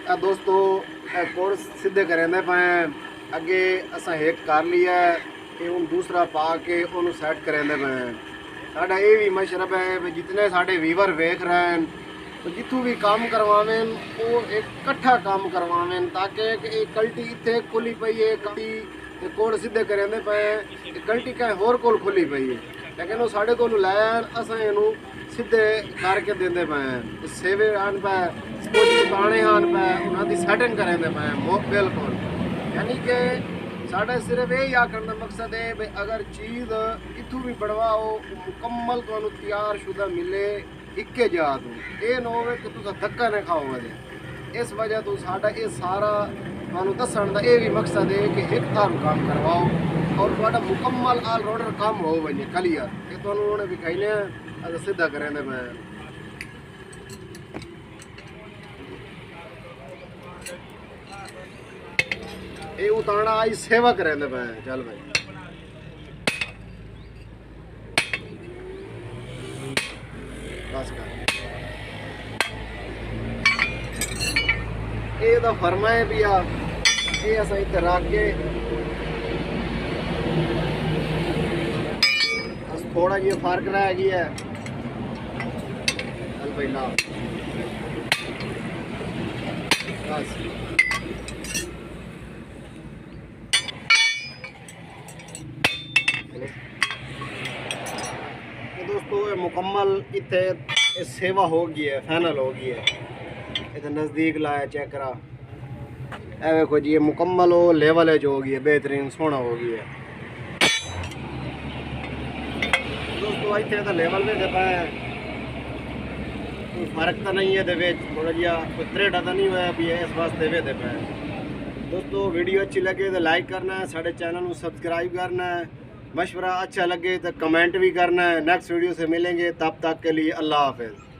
दोस्तों कोर्स सीधे करेंदे पे अगे असा एक कर लिया कि हम दूसरा पा के उन्होंने सैट करेंदे पे। साडा ये भी मशरब है भी जितने साडे वीवर वेख रहे हैं तो जितों भी काम करवावें वो एक कट्ठा काम करवावें ताकि एक कल्टी इतने खुली पई है कल्टी कोड सीधे करेंदे पे कल्टी कहीं होर कोल खुली पई है लेकिन वो साढ़े को लैन असा इनू सीधे करके देंदे पे सेवे आन पे कुछ दुकाने आन पे उन्होंने सैटिंग करेंदे पे बिल्कुल। यानी कि साढ़ा सिर्फ यही आखने का मकसद है भाई अगर चीज़ इतों भी बढ़वाओ मुकम्मल तो तैयार शुदा मिले इक्के जा तू ये ना हो कि तुम धक्का नहीं खाओ वजह इस वजह तो साढ़ा ये सारा तुहानू दसन का यह भी मकसद है कि एक थारू काम करवाओ और थोड़ा मुकम्मल ऑल राउंडर काम हो वजे क्लियर ये तो उन्होंने भी कहने अगर सीधा करें मैं ये उतारना आई सेवा करें मैं चल भाई बस कर ये तो फरमाए भी आ ये असा इतने रख के थोड़ा ये फर्क रह गया है चल भाई ला बस दोस्तों ये मुकम्मल इतने सेवा हो गई है फाइनल हो गई है इधर नज़दीक लाया चेक करा ए देखो जी ये मुकम्मल हो लेवल है जो हो गई है बेहतरीन सोना हो गई है दोस्तों इतने तो लेवल में दे पाए कोई फर्क तो नहीं है दे थोड़ा जिहा कोई त्रेड़ा तो नहीं हुआ भी इस वास्ते वे दे पाए। दोस्तों वीडियो अच्छी लगे तो लाइक करना है साढ़े चैनल को सब्सक्राइब करना है मशवरा अच्छा लगे तो कमेंट भी करना है। नेक्स्ट वीडियो से मिलेंगे तब तक के लिए अल्लाह हाफिज़।